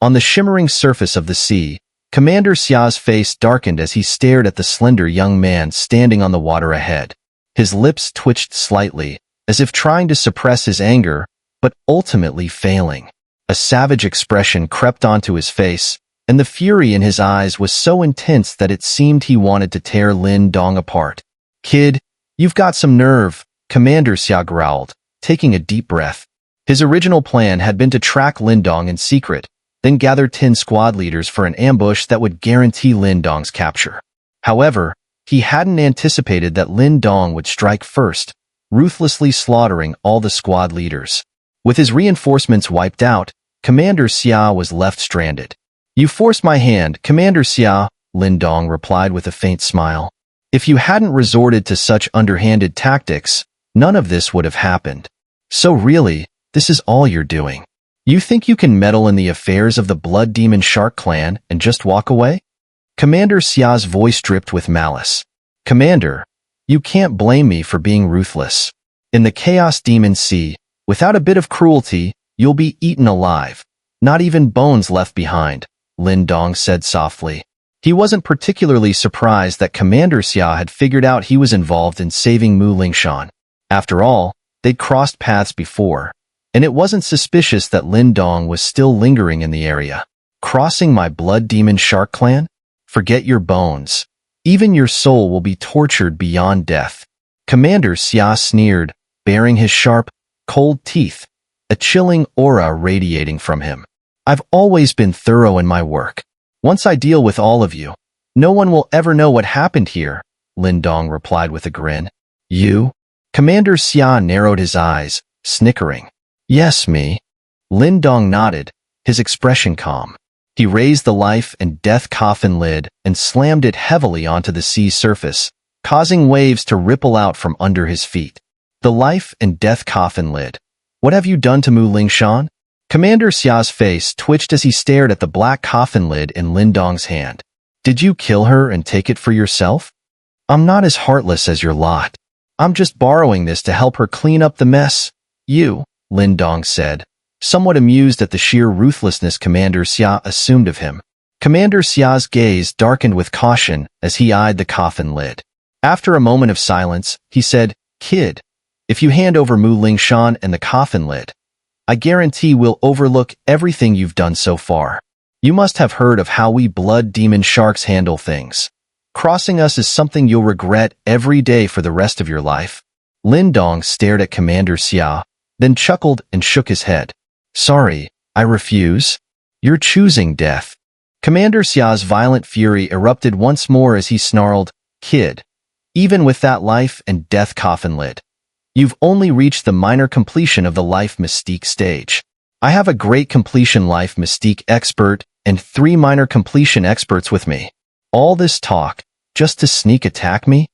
On the shimmering surface of the sea, Commander Xia's face darkened as he stared at the slender young man standing on the water ahead. His lips twitched slightly, as if trying to suppress his anger, but ultimately failing. A savage expression crept onto his face, and the fury in his eyes was so intense that it seemed he wanted to tear Lin Dong apart. "Kid, you've got some nerve," Commander Xia growled, taking a deep breath. His original plan had been to track Lin Dong in secret, then gather 10 squad leaders for an ambush that would guarantee Lin Dong's capture. However, he hadn't anticipated that Lin Dong would strike first, ruthlessly slaughtering all the squad leaders. With his reinforcements wiped out, Commander Xia was left stranded. "You forced my hand, Commander Xia," Lin Dong replied with a faint smile. "If you hadn't resorted to such underhanded tactics, none of this would have happened. So really, this is all you're doing? You think you can meddle in the affairs of the Blood Demon Shark clan and just walk away?" Commander Xia's voice dripped with malice. "Commander, you can't blame me for being ruthless. In the Chaos Demon Sea, without a bit of cruelty, you'll be eaten alive. Not even bones left behind," Lin Dong said softly. He wasn't particularly surprised that Commander Xia had figured out he was involved in saving Mu Lingshan. After all, they'd crossed paths before, and it wasn't suspicious that Lin Dong was still lingering in the area. "Crossing my Blood Demon Shark clan? Forget your bones. Even your soul will be tortured beyond death." Commander Xia sneered, baring his sharp, cold teeth, a chilling aura radiating from him. "I've always been thorough in my work. Once I deal with all of you, no one will ever know what happened here," Lin Dong replied with a grin. "You?" Commander Xia narrowed his eyes, snickering. "Yes, me." Lin Dong nodded, his expression calm. He raised the life and death coffin lid and slammed it heavily onto the sea surface, causing waves to ripple out from under his feet. "The life and death coffin lid. What have you done to Mu Lingshan?" Commander Xia's face twitched as he stared at the black coffin lid in Lin Dong's hand. "Did you kill her and take it for yourself?" "I'm not as heartless as your lot. I'm just borrowing this to help her clean up the mess." "You," Lin Dong said, somewhat amused at the sheer ruthlessness Commander Xia assumed of him. Commander Xia's gaze darkened with caution as he eyed the coffin lid. After a moment of silence, he said, "Kid, if you hand over Mu Lingshan and the coffin lid, I guarantee we'll overlook everything you've done so far. You must have heard of how we Blood Demon Sharks handle things. Crossing us is something you'll regret every day for the rest of your life." Lin Dong stared at Commander Xia, then chuckled and shook his head. "Sorry, I refuse. You're choosing death." Commander Xia's violent fury erupted once more as he snarled, "Kid, even with that life and death coffin lid, you've only reached the minor completion of the life mystique stage. I have a great completion life mystique expert and 3 minor completion experts with me. All this talk, just to sneak attack me?"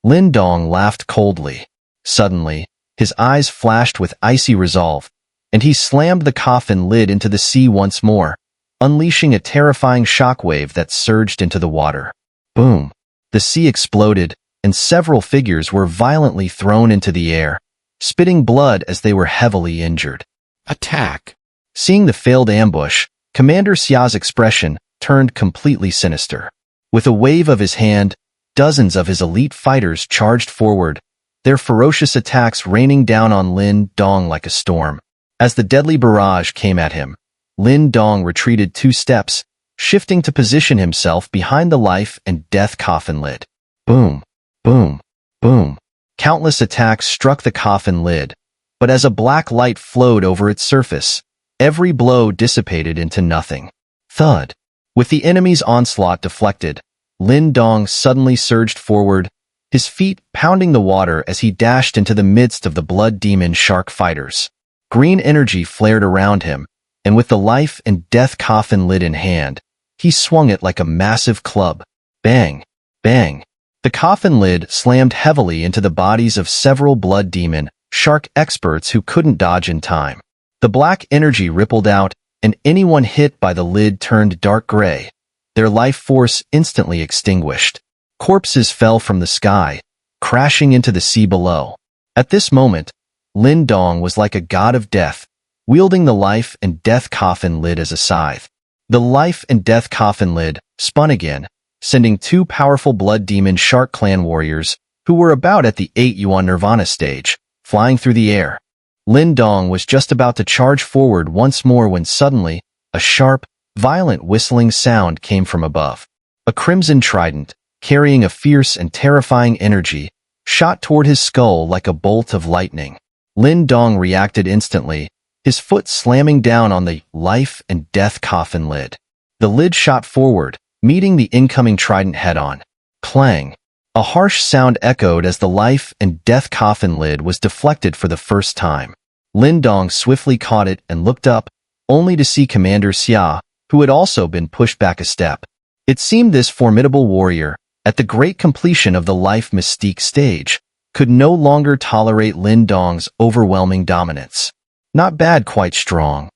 Lin Dong laughed coldly. Suddenly, his eyes flashed with icy resolve, and he slammed the coffin lid into the sea once more, unleashing a terrifying shockwave that surged into the water. Boom! The sea exploded, and several figures were violently thrown into the air, spitting blood as they were heavily injured. "Attack!" Seeing the failed ambush, Commander Xia's expression turned completely sinister. With a wave of his hand, dozens of his elite fighters charged forward, their ferocious attacks raining down on Lin Dong like a storm. As the deadly barrage came at him, Lin Dong retreated 2 steps, shifting to position himself behind the life and death coffin lid. Boom, boom, boom. Countless attacks struck the coffin lid, but as a black light flowed over its surface, every blow dissipated into nothing. Thud. With the enemy's onslaught deflected, Lin Dong suddenly surged forward, his feet pounding the water as he dashed into the midst of the Blood Demon Shark fighters. Green energy flared around him, and with the life and death coffin lid in hand, he swung it like a massive club. Bang! Bang! The coffin lid slammed heavily into the bodies of several Blood Demon Shark experts who couldn't dodge in time. The black energy rippled out, and anyone hit by the lid turned dark gray, their life force instantly extinguished. Corpses fell from the sky, crashing into the sea below. At this moment, Lin Dong was like a god of death, wielding the life and death coffin lid as a scythe. The life and death coffin lid spun again, sending two powerful blood demon shark clan warriors, who were about at the 8 Yuan Nirvana stage, flying through the air. Lin Dong was just about to charge forward once more when suddenly, a sharp, violent whistling sound came from above. A crimson trident, carrying a fierce and terrifying energy, shot toward his skull like a bolt of lightning. Lin Dong reacted instantly, his foot slamming down on the life and death coffin lid. The lid shot forward, meeting the incoming trident head-on. Clang! A harsh sound echoed as the life and death coffin lid was deflected for the first time. Lin Dong swiftly caught it and looked up, only to see Commander Xia, who had also been pushed back a step. It seemed this formidable warrior, at the great completion of the life mystique stage, could no longer tolerate Lin Dong's overwhelming dominance. Not bad, quite strong.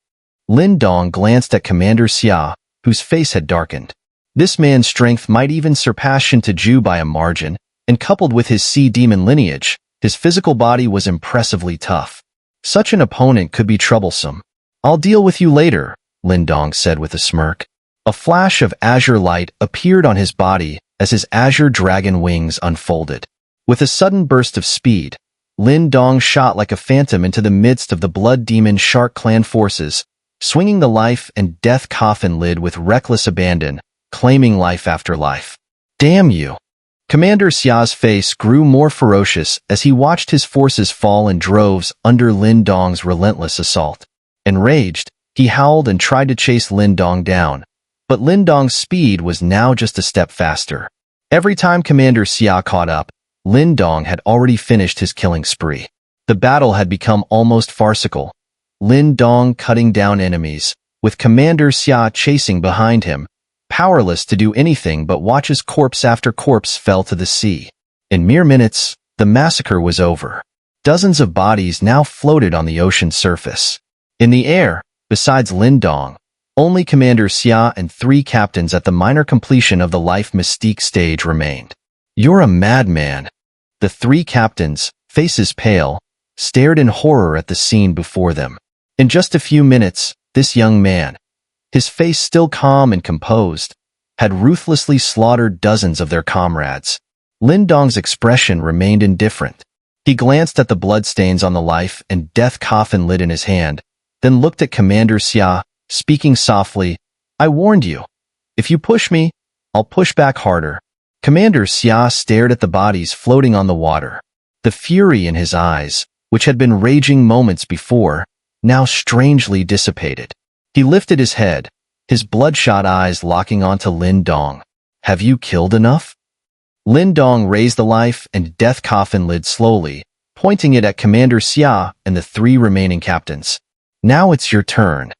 Lin Dong glanced at Commander Xia, whose face had darkened. This man's strength might even surpass Shin Tiju by a margin, and coupled with his sea demon lineage, his physical body was impressively tough. Such an opponent could be troublesome. "I'll deal with you later," Lin Dong said with a smirk. A flash of azure light appeared on his body as his azure dragon wings unfolded. With a sudden burst of speed, Lin Dong shot like a phantom into the midst of the blood demon shark clan forces, swinging the life and death coffin lid with reckless abandon, claiming life after life. "Damn you!" Commander Xia's face grew more ferocious as he watched his forces fall in droves under Lin Dong's relentless assault. Enraged, he howled and tried to chase Lin Dong down, but Lin Dong's speed was now just a step faster. Every time Commander Xia caught up, Lin Dong had already finished his killing spree. The battle had become almost farcical, Lin Dong cutting down enemies, with Commander Xia chasing behind him, powerless to do anything but watch as corpse after corpse fell to the sea. In mere minutes, the massacre was over. Dozens of bodies now floated on the ocean surface. In the air, besides Lin Dong, only Commander Xia and 3 captains at the minor completion of the life mystique stage remained. "You're a madman." The 3 captains, faces pale, stared in horror at the scene before them. In just a few minutes, this young man, his face still calm and composed, had ruthlessly slaughtered dozens of their comrades. Lin Dong's expression remained indifferent. He glanced at the bloodstains on the life and death coffin lid in his hand, then looked at Commander Xia, speaking softly, "I warned you. If you push me, I'll push back harder." Commander Xia stared at the bodies floating on the water. The fury in his eyes, which had been raging moments before, now strangely dissipated. He lifted his head, his bloodshot eyes locking onto Lin Dong. "Have you killed enough?" Lin Dong raised the life and death coffin lid slowly, pointing it at Commander Xia and the 3 remaining captains. "Now it's your turn."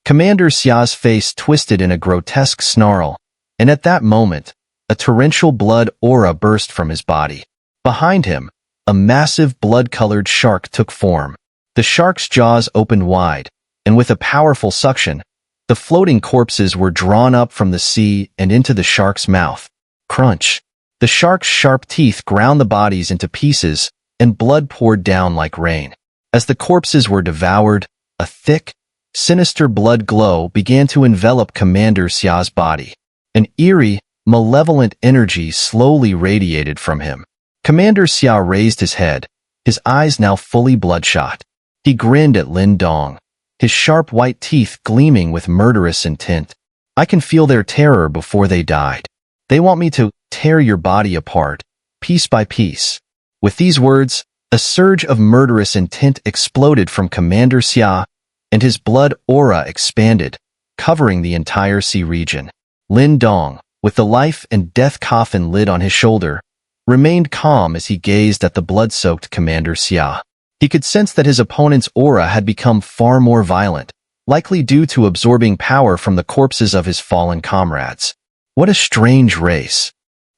Commander Xia's face twisted in a grotesque snarl, and at that moment, a torrential blood aura burst from his body. Behind him, a massive blood-colored shark took form. The shark's jaws opened wide, and with a powerful suction, the floating corpses were drawn up from the sea and into the shark's mouth. Crunch! The shark's sharp teeth ground the bodies into pieces, and blood poured down like rain. As the corpses were devoured, a thick, sinister blood glow began to envelop Commander Xia's body. An eerie, malevolent energy slowly radiated from him. Commander Xia raised his head, his eyes now fully bloodshot. He grinned at Lin Dong, his sharp white teeth gleaming with murderous intent. "I can feel their terror before they died. They want me to tear your body apart, piece by piece." With these words, a surge of murderous intent exploded from Commander Xia, and his blood aura expanded, covering the entire sea region. Lin Dong, with the life and death coffin lid on his shoulder, remained calm as he gazed at the blood-soaked Commander Xia. He could sense that his opponent's aura had become far more violent, likely due to absorbing power from the corpses of his fallen comrades. "What a strange race,"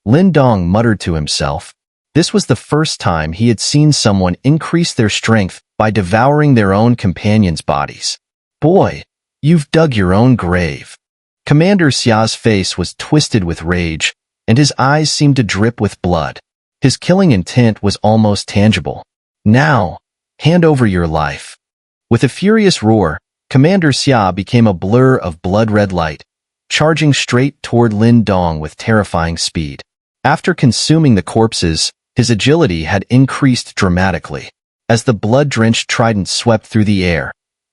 Lin Dong muttered to himself. This was the first time he had seen someone increase their strength by devouring their own companions' bodies. "Boy, you've dug your own grave." Commander Xia's face was twisted with rage, and his eyes seemed to drip with blood. His killing intent was almost tangible. "Now, hand over your life." With a furious roar, Commander Xia became a blur of blood-red light, charging straight toward Lin Dong with terrifying speed. After consuming the corpses, his agility had increased dramatically. As the blood-drenched trident swept through the air,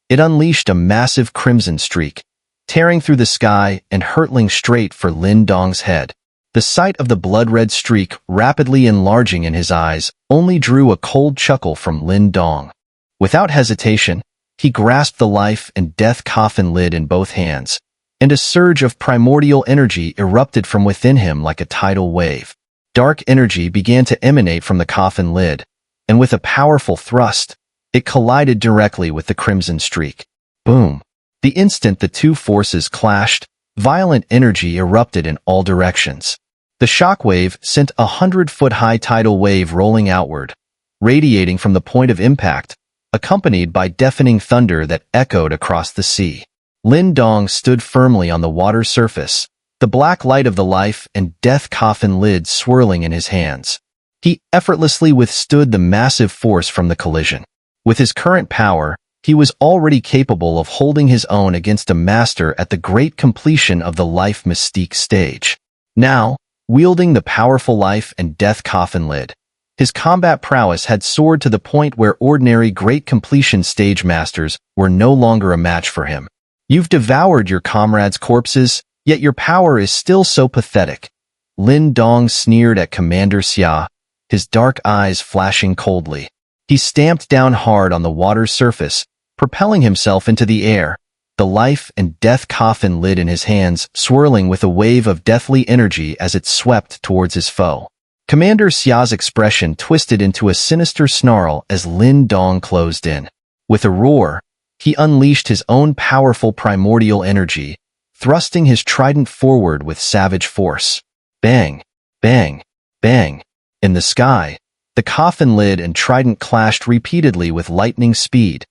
it unleashed a massive crimson streak, tearing through the sky and hurtling straight for Lin Dong's head. The sight of the blood-red streak rapidly enlarging in his eyes only drew a cold chuckle from Lin Dong. Without hesitation, he grasped the life and death coffin lid in both hands, and a surge of primordial energy erupted from within him like a tidal wave. Dark energy began to emanate from the coffin lid, and with a powerful thrust, it collided directly with the crimson streak. Boom! The instant the two forces clashed, violent energy erupted in all directions. The shockwave sent a 100-foot-high tidal wave rolling outward, radiating from the point of impact, accompanied by deafening thunder that echoed across the sea. Lin Dong stood firmly on the water's surface, the black light of the life and death coffin lid swirling in his hands. He effortlessly withstood the massive force from the collision. With his current power, he was already capable of holding his own against a master at the great completion of the life mystique stage. Now, wielding the powerful life and death coffin lid, his combat prowess had soared to the point where ordinary great completion stage masters were no longer a match for him. You've devoured your comrades' corpses, yet your power is still so pathetic. Lin Dong sneered at Commander Xia, his dark eyes flashing coldly. He stamped down hard on the water's surface, propelling himself into the air, the life and death coffin lid in his hands swirling with a wave of deathly energy as it swept towards his foe. Commander Xia's expression twisted into a sinister snarl as Lin Dong closed in. With a roar, he unleashed his own powerful primordial energy, thrusting his trident forward with savage force. Bang! Bang! Bang! In the sky, the coffin lid and trident clashed repeatedly with lightning speed,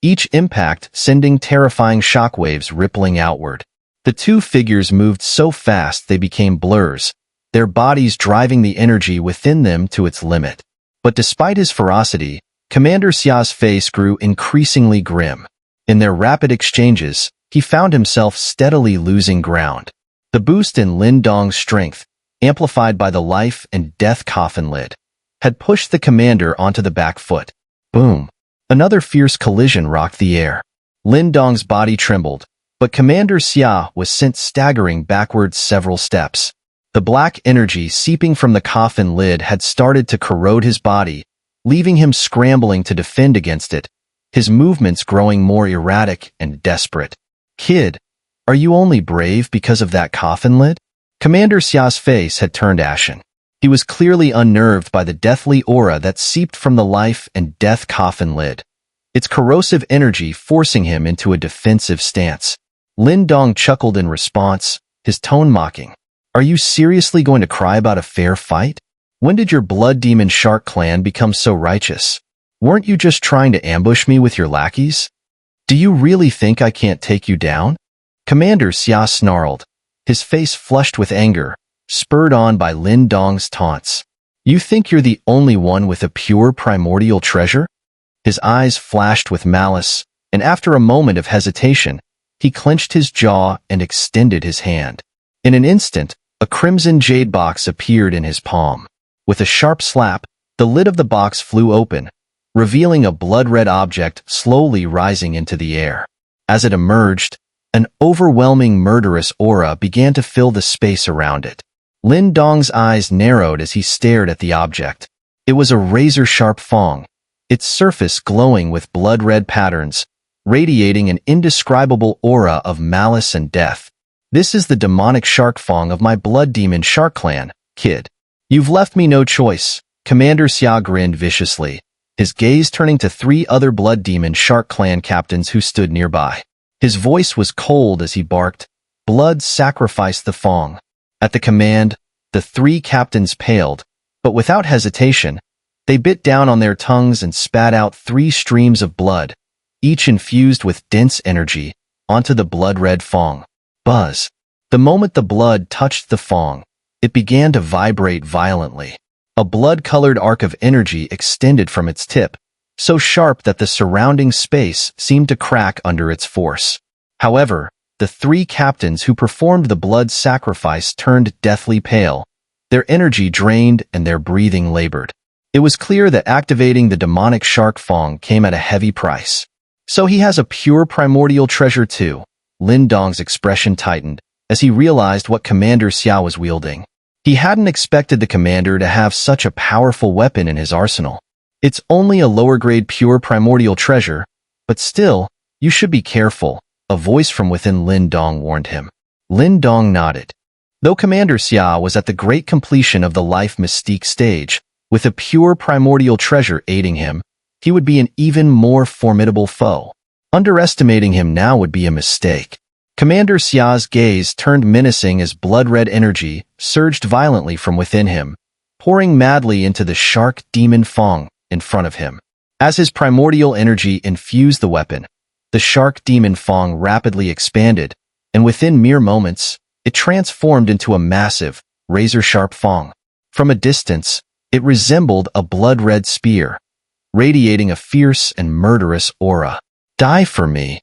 each impact sending terrifying shockwaves rippling outward. The two figures moved so fast they became blurs, their bodies driving the energy within them to its limit. But despite his ferocity, Commander Xia's face grew increasingly grim. In their rapid exchanges, he found himself steadily losing ground. The boost in Lin Dong's strength, amplified by the life and death coffin lid, had pushed the commander onto the back foot. Boom! Another fierce collision rocked the air. Lin Dong's body trembled, but Commander Xia was sent staggering backwards several steps. The black energy seeping from the coffin lid had started to corrode his body, leaving him scrambling to defend against it, his movements growing more erratic and desperate. Kid, are you only brave because of that coffin lid? Commander Xia's face had turned ashen. He was clearly unnerved by the deathly aura that seeped from the life and death coffin lid, its corrosive energy forcing him into a defensive stance. Lin Dong chuckled in response, his tone mocking. Are you seriously going to cry about a fair fight? When did your blood demon shark clan become so righteous? Weren't you just trying to ambush me with your lackeys? Do you really think I can't take you down? Commander Xia snarled, his face flushed with anger, spurred on by Lin Dong's taunts. You think you're the only one with a pure primordial treasure? His eyes flashed with malice, and after a moment of hesitation, he clenched his jaw and extended his hand. In an instant, a crimson jade box appeared in his palm. With a sharp slap, the lid of the box flew open, revealing a blood-red object slowly rising into the air. As it emerged, an overwhelming murderous aura began to fill the space around it. Lin Dong's eyes narrowed as he stared at the object. It was a razor-sharp fong, its surface glowing with blood-red patterns, radiating an indescribable aura of malice and death. This is the demonic shark fong of my blood demon shark clan, kid. You've left me no choice. Commander Xia grinned viciously, his gaze turning to three other blood demon shark clan captains who stood nearby. His voice was cold as he barked, "Blood sacrifice the fong." At the command, the three captains paled, but without hesitation, they bit down on their tongues and spat out 3 streams of blood, each infused with dense energy, onto the blood-red fong. Buzz. The moment the blood touched the fong, it began to vibrate violently. A blood-colored arc of energy extended from its tip, so sharp that the surrounding space seemed to crack under its force. However, the three captains who performed the blood sacrifice turned deathly pale, their energy drained and their breathing labored. It was clear that activating the demonic shark Fong came at a heavy price. So he has a pure primordial treasure too. Lin Dong's expression tightened as he realized what Commander Xia was wielding. He hadn't expected the commander to have such a powerful weapon in his arsenal. It's only a lower-grade pure primordial treasure, but still, you should be careful, a voice from within Lin Dong warned him. Lin Dong nodded. Though Commander Xia was at the great completion of the life mystique stage, with a pure primordial treasure aiding him, he would be an even more formidable foe. Underestimating him now would be a mistake. Commander Xia's gaze turned menacing as blood-red energy surged violently from within him, pouring madly into the shark demon Fong in front of him. As his primordial energy infused the weapon, the shark demon Fong rapidly expanded, and within mere moments, it transformed into a massive, razor-sharp Fong. From a distance, it resembled a blood-red spear, radiating a fierce and murderous aura. Die for me.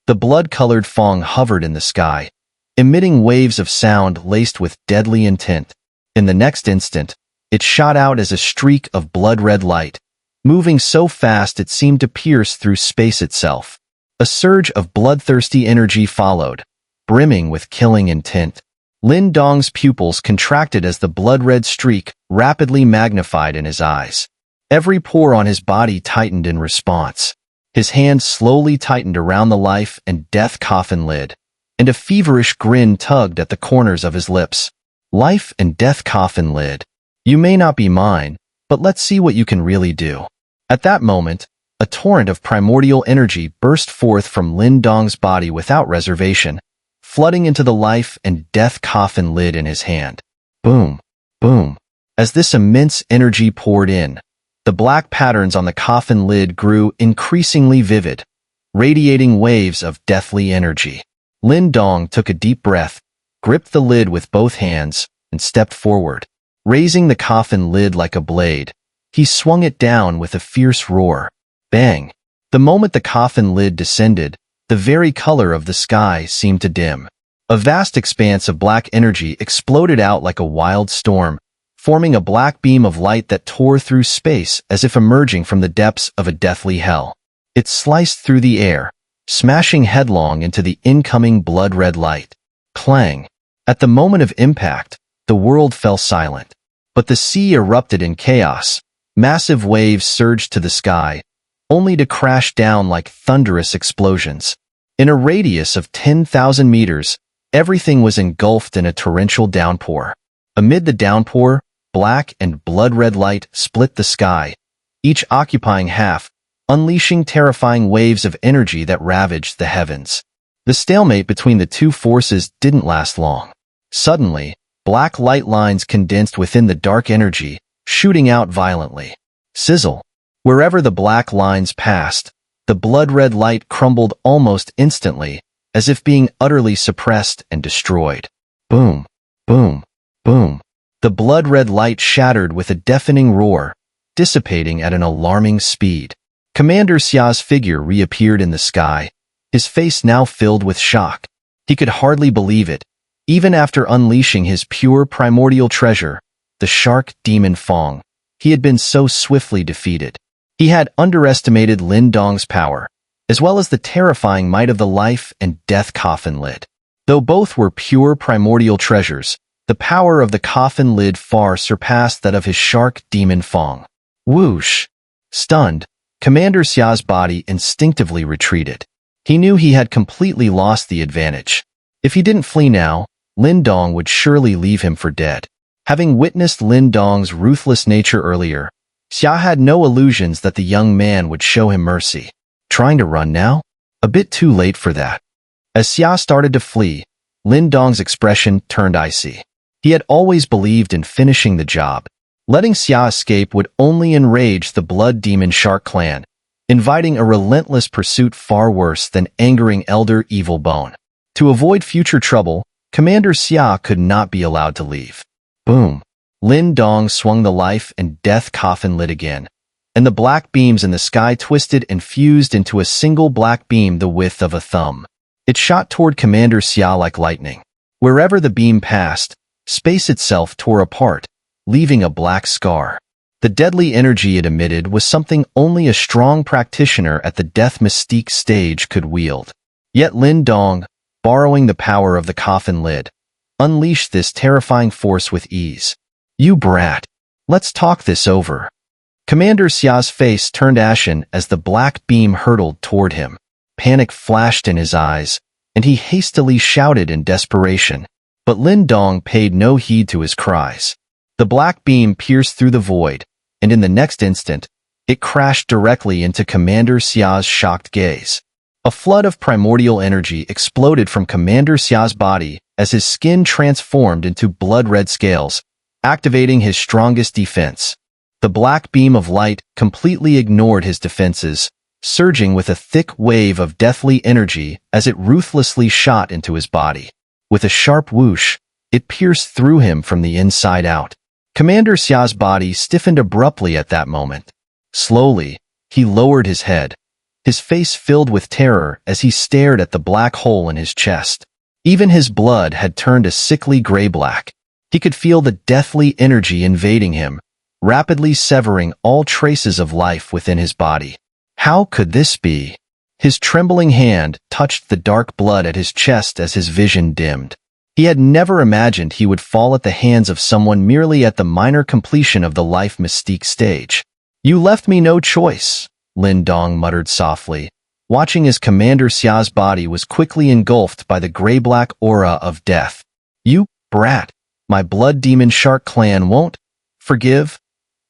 The blood-colored Fong hovered in the sky, emitting waves of sound laced with deadly intent. In the next instant, it shot out as a streak of blood-red light, moving so fast it seemed to pierce through space itself. A surge of bloodthirsty energy followed, brimming with killing intent. Lin Dong's pupils contracted as the blood-red streak rapidly magnified in his eyes. Every pore on his body tightened in response. His hand slowly tightened around the life and death coffin lid, and a feverish grin tugged at the corners of his lips. Life and death coffin lid. You may not be mine, but let's see what you can really do. At that moment, a torrent of primordial energy burst forth from Lin Dong's body without reservation, flooding into the life and death coffin lid in his hand. Boom, boom. As this immense energy poured in, the black patterns on the coffin lid grew increasingly vivid, radiating waves of deathly energy. Lin Dong took a deep breath, gripped the lid with both hands, and stepped forward. Raising the coffin lid like a blade, he swung it down with a fierce roar. Bang! The moment the coffin lid descended, the very color of the sky seemed to dim. A vast expanse of black energy exploded out like a wild storm, forming a black beam of light that tore through space as if emerging from the depths of a deathly hell. It sliced through the air, smashing headlong into the incoming blood-red light. Clang! At the moment of impact, the world fell silent. But the sea erupted in chaos. Massive waves surged to the sky, only to crash down like thunderous explosions. In a radius of 10,000 meters, everything was engulfed in a torrential downpour. Amid the downpour, black and blood-red light split the sky, each occupying half, unleashing terrifying waves of energy that ravaged the heavens. The stalemate between the two forces didn't last long. Suddenly, black light lines condensed within the dark energy, shooting out violently. Sizzle. Wherever the black lines passed, the blood-red light crumbled almost instantly, as if being utterly suppressed and destroyed. Boom, boom, boom. The blood-red light shattered with a deafening roar, dissipating at an alarming speed. Commander Xia's figure reappeared in the sky, his face now filled with shock. He could hardly believe it. Even after unleashing his pure primordial treasure, the shark demon Fong, he had been so swiftly defeated. He had underestimated Lin Dong's power, as well as the terrifying might of the life and death coffin lid. Though both were pure primordial treasures, the power of the coffin lid far surpassed that of his shark demon Fong. Whoosh! Stunned, Commander Xia's body instinctively retreated. He knew he had completely lost the advantage. If he didn't flee now, Lin Dong would surely leave him for dead. Having witnessed Lin Dong's ruthless nature earlier, Xia had no illusions that the young man would show him mercy. Trying to run now? A bit too late for that. As Xia started to flee, Lin Dong's expression turned icy. He had always believed in finishing the job. Letting Xia escape would only enrage the blood demon shark clan, inviting a relentless pursuit far worse than angering Elder Evil Bone. To avoid future trouble, Commander Xia could not be allowed to leave. Boom! Lin Dong swung the life and death coffin lid again, and the black beams in the sky twisted and fused into a single black beam the width of a thumb. It shot toward Commander Xia like lightning. Wherever the beam passed, space itself tore apart, leaving a black scar. The deadly energy it emitted was something only a strong practitioner at the death mystique stage could wield. Yet Lin Dong, borrowing the power of the coffin lid, unleashed this terrifying force with ease. "You brat. Let's talk this over." Commander Xia's face turned ashen as the black beam hurtled toward him. Panic flashed in his eyes, and he hastily shouted in desperation. But Lin Dong paid no heed to his cries. The black beam pierced through the void, and in the next instant, it crashed directly into Commander Xia's shocked gaze. A flood of primordial energy exploded from Commander Xia's body as his skin transformed into blood-red scales, activating his strongest defense. The black beam of light completely ignored his defenses, surging with a thick wave of deathly energy as it ruthlessly shot into his body. With a sharp whoosh, it pierced through him from the inside out. Commander Xia's body stiffened abruptly at that moment. Slowly, he lowered his head, his face filled with terror as he stared at the black hole in his chest. Even his blood had turned a sickly gray-black. He could feel the deathly energy invading him, rapidly severing all traces of life within his body. How could this be? His trembling hand touched the dark blood at his chest as his vision dimmed. He had never imagined he would fall at the hands of someone merely at the minor completion of the life mystique stage. "You left me no choice," Lin Dong muttered softly, watching as Commander Xia's body was quickly engulfed by the gray-black aura of death. "You brat, my blood demon shark clan won't forgive?"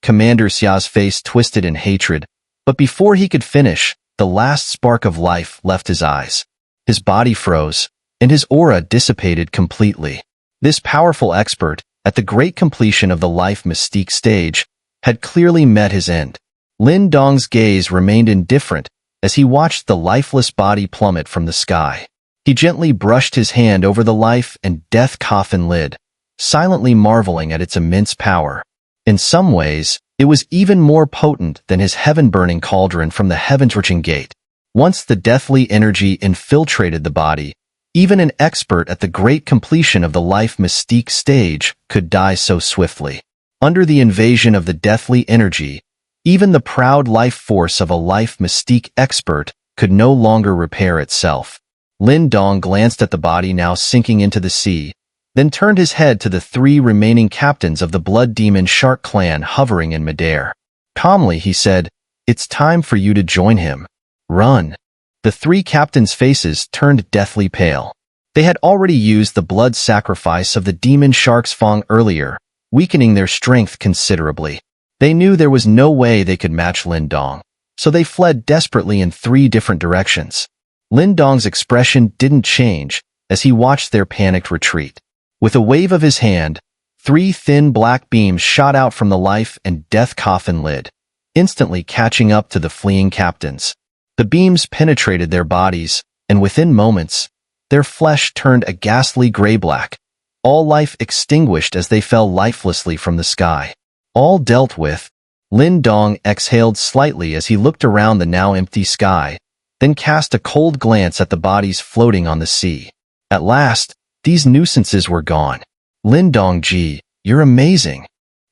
Commander Xia's face twisted in hatred, but before he could finish, the last spark of life left his eyes. His body froze, and his aura dissipated completely. This powerful expert, at the great completion of the life mystique stage, had clearly met his end. Lin Dong's gaze remained indifferent as he watched the lifeless body plummet from the sky. He gently brushed his hand over the life and death coffin lid, silently marveling at its immense power. In some ways, it was even more potent than his heaven-burning cauldron from the heaven-reaching gate. Once the deathly energy infiltrated the body, even an expert at the great completion of the life mystique stage could die so swiftly. Under the invasion of the deathly energy, even the proud life force of a life mystique expert could no longer repair itself. Lin Dong glanced at the body now sinking into the sea, then turned his head to the three remaining captains of the Blood Demon Shark clan hovering in midair. Calmly, he said, "It's time for you to join him. Run." The three captains' faces turned deathly pale. They had already used the blood sacrifice of the demon shark's fang earlier, weakening their strength considerably. They knew there was no way they could match Lin Dong, so they fled desperately in three different directions. Lin Dong's expression didn't change as he watched their panicked retreat. With a wave of his hand, three thin black beams shot out from the life and death coffin lid, instantly catching up to the fleeing captains. The beams penetrated their bodies, and within moments, their flesh turned a ghastly gray-black. All life extinguished as they fell lifelessly from the sky. All dealt with. Lin Dong exhaled slightly as he looked around the now empty sky, then cast a cold glance at the bodies floating on the sea. At last, these nuisances were gone. "Lin Dong ji, you're amazing."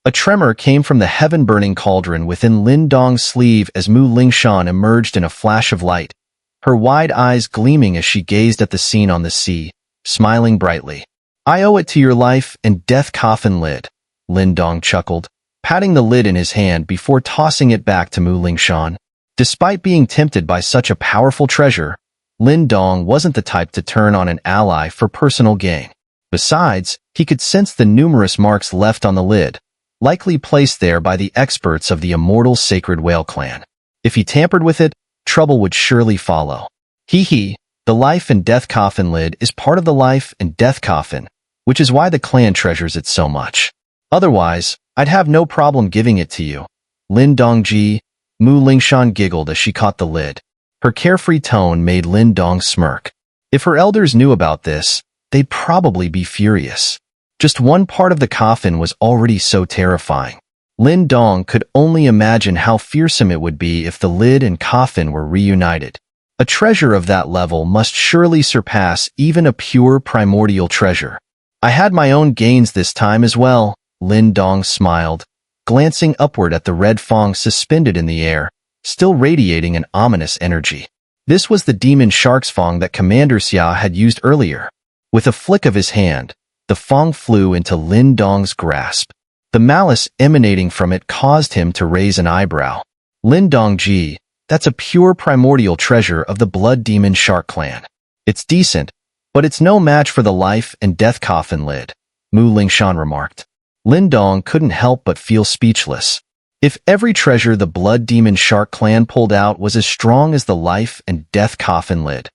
A tremor came from the heaven-burning cauldron within Lin Dong's sleeve as Mu Lingshan emerged in a flash of light, her wide eyes gleaming as she gazed at the scene on the sea, smiling brightly. "I owe it to your life and death coffin lid," Lin Dong chuckled, patting the lid in his hand before tossing it back to Mu Lingshan. Despite being tempted by such a powerful treasure, Lin Dong wasn't the type to turn on an ally for personal gain. Besides, he could sense the numerous marks left on the lid, likely placed there by the experts of the immortal Sacred Whale clan. If he tampered with it, trouble would surely follow. The life and death coffin lid is part of the life and death coffin, which is why the clan treasures it so much. Otherwise, I'd have no problem giving it to you. Lin Dong ji, Mu Lingshan giggled as she caught the lid. Her carefree tone made Lin Dong smirk. If her elders knew about this, they'd probably be furious. Just one part of the coffin was already so terrifying. Lin Dong could only imagine how fearsome it would be if the lid and coffin were reunited. A treasure of that level must surely surpass even a pure primordial treasure. I had my own gains this time as well, Lin Dong smiled, glancing upward at the red fong suspended in the air, still radiating an ominous energy. This was the demon shark's fong that Commander Xia had used earlier. With a flick of his hand, the fong flew into Lin Dong's grasp. The malice emanating from it caused him to raise an eyebrow. Lin Dongji, that's a pure primordial treasure of the blood demon shark clan. It's decent, but it's no match for the life and death coffin lid, Mu Lingshan remarked. Lin Dong couldn't help but feel speechless. If every treasure the blood demon shark clan pulled out was as strong as the life and death coffin lid,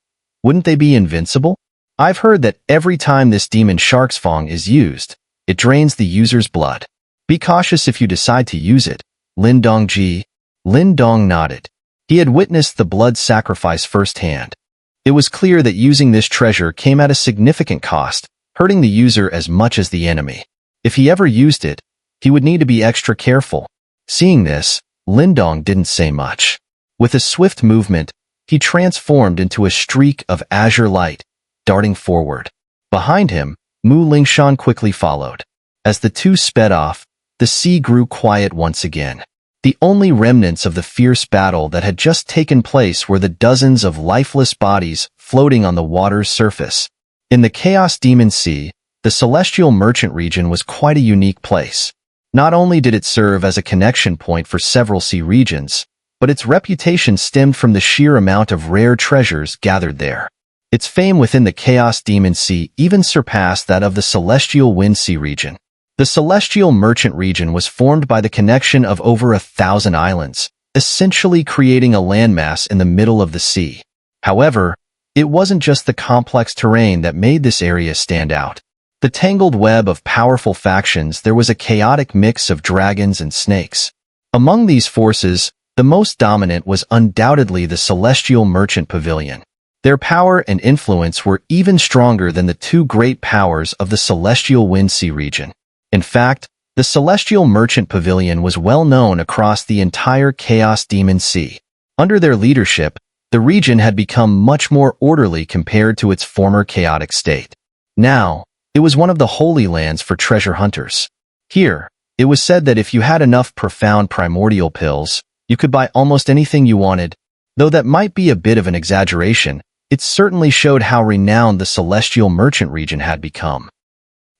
wouldn't they be invincible? I've heard that every time this demon shark's fong is used, it drains the user's blood. Be cautious if you decide to use it, Lin Dongji. Lin Dong nodded. He had witnessed the blood sacrifice firsthand. It was clear that using this treasure came at a significant cost, hurting the user as much as the enemy. If he ever used it, he would need to be extra careful. Seeing this, Lin Dong didn't say much. With a swift movement, he transformed into a streak of azure light, darting forward. Behind him, Mu Lingshan quickly followed. As the two sped off, the sea grew quiet once again. The only remnants of the fierce battle that had just taken place were the dozens of lifeless bodies floating on the water's surface. In the Chaos Demon Sea, the Celestial Merchant region was quite a unique place. Not only did it serve as a connection point for several sea regions, but its reputation stemmed from the sheer amount of rare treasures gathered there. Its fame within the Chaos Demon Sea even surpassed that of the Celestial Wind Sea region. The Celestial Merchant region was formed by the connection of over 1,000 islands, essentially creating a landmass in the middle of the sea. However, it wasn't just the complex terrain that made this area stand out. The tangled web of powerful factions, there was a chaotic mix of dragons and snakes. Among these forces, the most dominant was undoubtedly the Celestial Merchant Pavilion. Their power and influence were even stronger than the two great powers of the Celestial Wind Sea region. In fact, the Celestial Merchant Pavilion was well known across the entire Chaos Demon Sea. Under their leadership, the region had become much more orderly compared to its former chaotic state. Now, it was one of the holy lands for treasure hunters. Here, it was said that if you had enough profound primordial pills, you could buy almost anything you wanted. Though that might be a bit of an exaggeration, it certainly showed how renowned the Celestial Merchant region had become.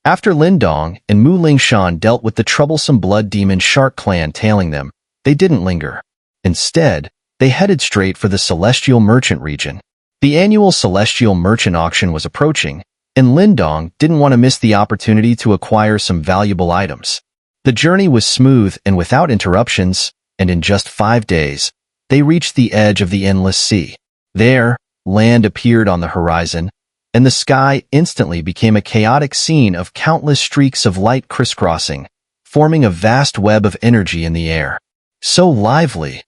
After Lin Dong and Mu Lingshan dealt with the troublesome blood demon shark clan tailing them, they didn't linger. Instead, they headed straight for the Celestial Merchant region. The annual Celestial Merchant auction was approaching, and Lin Dong didn't want to miss the opportunity to acquire some valuable items. The journey was smooth and without interruptions, and in just 5 days, they reached the edge of the endless sea. There, land appeared on the horizon, and the sky instantly became a chaotic scene of countless streaks of light crisscrossing, forming a vast web of energy in the air. So lively!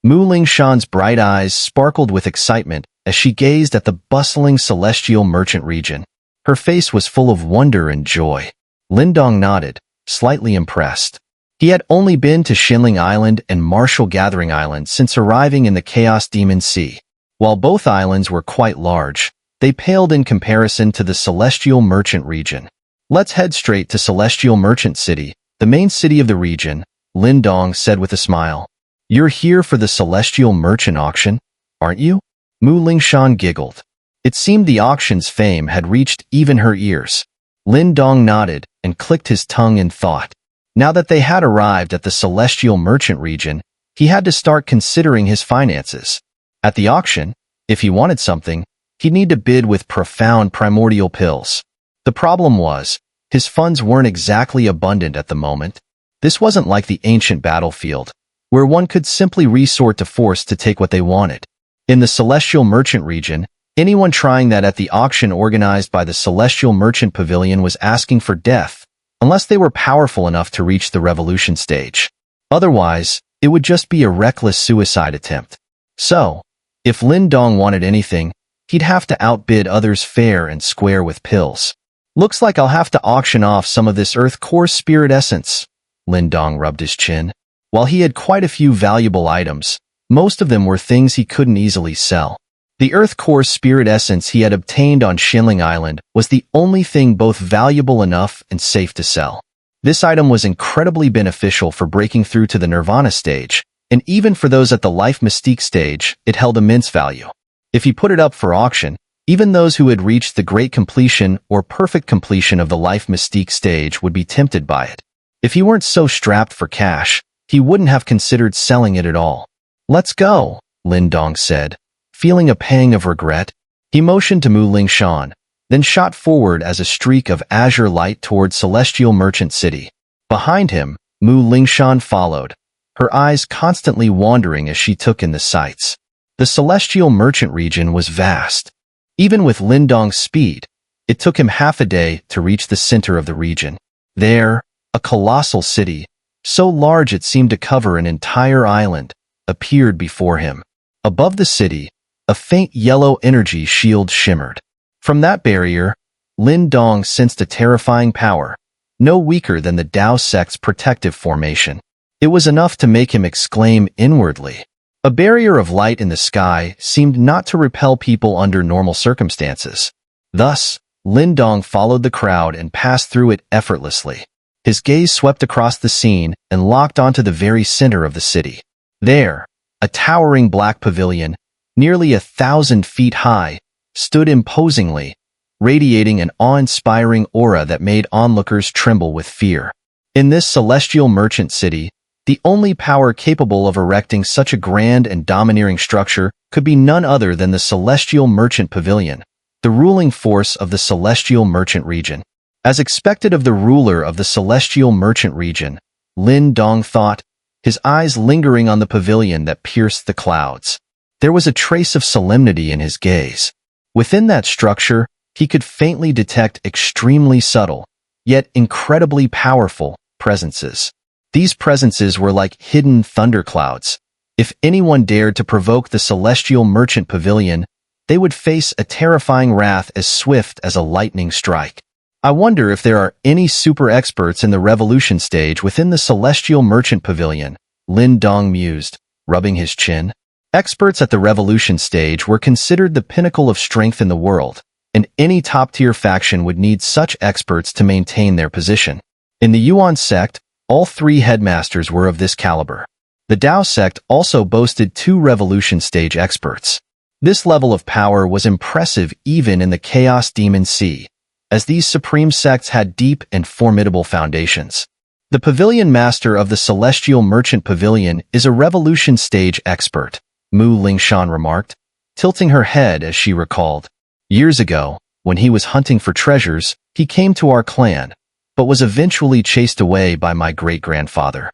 Mu Lingshan's bright eyes sparkled with excitement as she gazed at the bustling Celestial Merchant region. Her face was full of wonder and joy. Lin Dong nodded, slightly impressed. He had only been to Xinling Island and Martial Gathering Island since arriving in the Chaos Demon Sea. While both islands were quite large, they paled in comparison to the Celestial Merchant region. Let's head straight to Celestial Merchant City, the main city of the region, Lin Dong said with a smile. You're here for the Celestial Merchant auction, aren't you? Mu Lingshan giggled. It seemed the auction's fame had reached even her ears. Lin Dong nodded and clicked his tongue in thought. Now that they had arrived at the Celestial Merchant region, he had to start considering his finances. At the auction, if he wanted something, he'd need to bid with profound primordial pills. The problem was, his funds weren't exactly abundant at the moment. This wasn't like the ancient battlefield, where one could simply resort to force to take what they wanted. In the Celestial Merchant region, anyone trying that at the auction organized by the Celestial Merchant Pavilion was asking for death, unless they were powerful enough to reach the revolution stage. Otherwise, it would just be a reckless suicide attempt. So, if Lin Dong wanted anything, he'd have to outbid others fair and square with pills. Looks like I'll have to auction off some of this Earth Core Spirit Essence. Lin Dong rubbed his chin. While he had quite a few valuable items, most of them were things he couldn't easily sell. The Earth Core spirit essence he had obtained on Shinling Island was the only thing both valuable enough and safe to sell. This item was incredibly beneficial for breaking through to the Nirvana stage, and even for those at the Life Mystique stage, it held immense value. If he put it up for auction, even those who had reached the great completion or perfect completion of the Life Mystique stage would be tempted by it. If he weren't so strapped for cash, he wouldn't have considered selling it at all. "Let's go," Lin Dong said. Feeling a pang of regret, he motioned to Mu Lingshan, then shot forward as a streak of azure light toward Celestial Merchant City. Behind him, Mu Lingshan followed, her eyes constantly wandering as she took in the sights. The Celestial Merchant region was vast. Even with Lin Dong's speed, it took him half a day to reach the center of the region. There, a colossal city, so large it seemed to cover an entire island, appeared before him. Above the city, a faint yellow energy shield shimmered. From that barrier, Lin Dong sensed a terrifying power, no weaker than the Dao sect's protective formation. It was enough to make him exclaim inwardly. A barrier of light in the sky seemed not to repel people under normal circumstances. Thus, Lin Dong followed the crowd and passed through it effortlessly. His gaze swept across the scene and locked onto the very center of the city. There, a towering black pavilion, nearly 1,000 feet high, stood imposingly, radiating an awe-inspiring aura that made onlookers tremble with fear. In this celestial merchant city, the only power capable of erecting such a grand and domineering structure could be none other than the Celestial Merchant Pavilion, the ruling force of the Celestial Merchant region. As expected of the ruler of the Celestial Merchant region, Lin Dong thought, his eyes lingering on the pavilion that pierced the clouds. There was a trace of solemnity in his gaze. Within that structure, he could faintly detect extremely subtle, yet incredibly powerful, presences. These presences were like hidden thunderclouds. If anyone dared to provoke the Celestial Merchant Pavilion, they would face a terrifying wrath as swift as a lightning strike. I wonder if there are any super experts in the revolution stage within the Celestial Merchant Pavilion, Lin Dong mused, rubbing his chin. Experts at the revolution stage were considered the pinnacle of strength in the world, and any top-tier faction would need such experts to maintain their position. In the Yuan sect, all three headmasters were of this caliber. The Dao sect also boasted 2 revolution stage experts. This level of power was impressive even in the Chaos Demon Sea, as these supreme sects had deep and formidable foundations. The pavilion master of the Celestial Merchant Pavilion is a revolution stage expert, Mu Lingshan remarked, tilting her head as she recalled. Years ago, when he was hunting for treasures, he came to our clan, but was eventually chased away by my great-grandfather.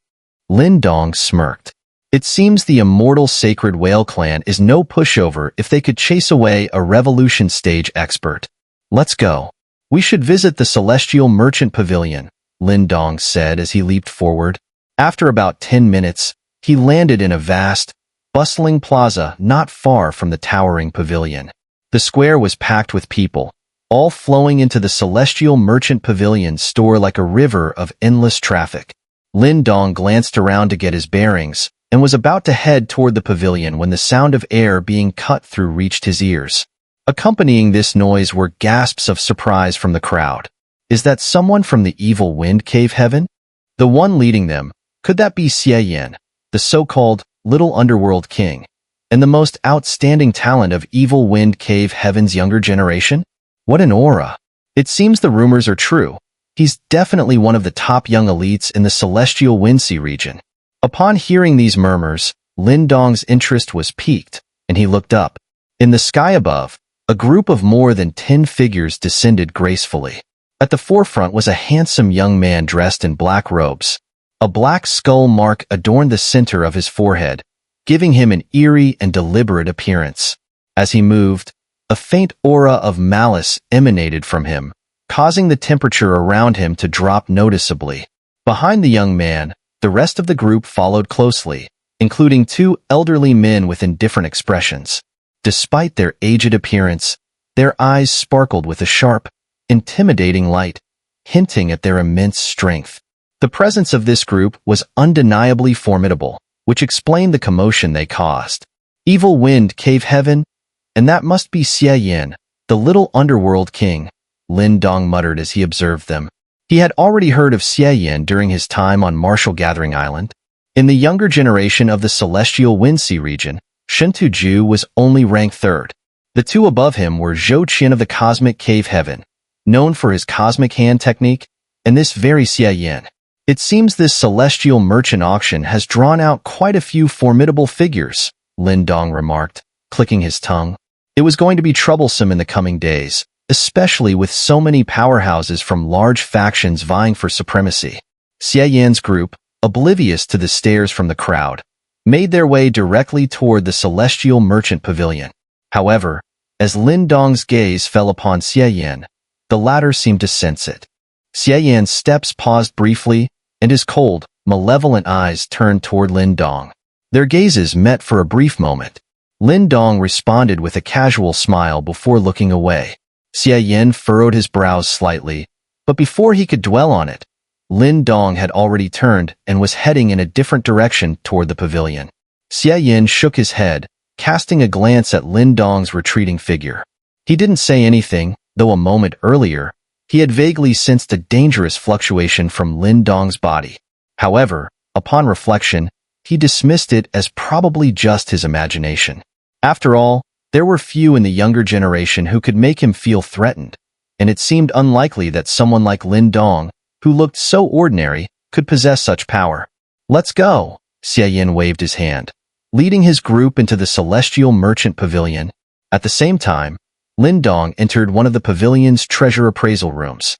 Lin Dong smirked. It seems the immortal Sacred Whale clan is no pushover if they could chase away a revolution stage expert. Let's go. We should visit the Celestial Merchant Pavilion, Lin Dong said as he leaped forward. After about 10 minutes, he landed in a vast, bustling plaza not far from the towering pavilion. The square was packed with people, all flowing into the Celestial Merchant Pavilion's store like a river of endless traffic. Lin Dong glanced around to get his bearings and was about to head toward the pavilion when the sound of air being cut through reached his ears. Accompanying this noise were gasps of surprise from the crowd. Is that someone from the Evil Wind Cave Heaven? The one leading them, could that be Xie Yan, the so-called Little Underworld King, and the most outstanding talent of Evil Wind Cave Heaven's younger generation? What an aura. It seems the rumors are true. He's definitely one of the top young elites in the Celestial Windsea region. Upon hearing these murmurs, Lin Dong's interest was piqued, and he looked up. In the sky above, a group of more than 10 figures descended gracefully. At the forefront was a handsome young man dressed in black robes. A black skull mark adorned the center of his forehead, giving him an eerie and deliberate appearance. As he moved, a faint aura of malice emanated from him, causing the temperature around him to drop noticeably. Behind the young man, the rest of the group followed closely, including 2 elderly men with indifferent expressions. Despite their aged appearance, their eyes sparkled with a sharp, intimidating light, hinting at their immense strength. The presence of this group was undeniably formidable, which explained the commotion they caused. Evil Wind Cave Heaven? And that must be Xie Yin, the little underworld king, Lin Dong muttered as he observed them. He had already heard of Xie Yin during his time on Martial Gathering Island. In the younger generation of the Celestial Windsea region, Shen Tuju was only ranked third. The two above him were Zhou Qin of the Cosmic Cave Heaven, known for his cosmic hand technique, and this very Xie Yin. It seems this celestial merchant auction has drawn out quite a few formidable figures, Lin Dong remarked, clicking his tongue. It was going to be troublesome in the coming days, especially with so many powerhouses from large factions vying for supremacy. Xie Yin's group, oblivious to the stares from the crowd, made their way directly toward the Celestial Merchant Pavilion. However, as Lin Dong's gaze fell upon Xie Yin, the latter seemed to sense it. Xie Yin's steps paused briefly, and his cold, malevolent eyes turned toward Lin Dong. Their gazes met for a brief moment. Lin Dong responded with a casual smile before looking away. Xie Yin furrowed his brows slightly, but before he could dwell on it, Lin Dong had already turned and was heading in a different direction toward the pavilion. Xie Yin shook his head, casting a glance at Lin Dong's retreating figure. He didn't say anything, though a moment earlier, he had vaguely sensed a dangerous fluctuation from Lin Dong's body. However, upon reflection, he dismissed it as probably just his imagination. After all, there were few in the younger generation who could make him feel threatened, and it seemed unlikely that someone like Lin Dong, who looked so ordinary, could possess such power. "Let's go," Xie Yin waved his hand, leading his group into the Celestial Merchant Pavilion. At the same time, Lin Dong entered one of the pavilion's treasure appraisal rooms.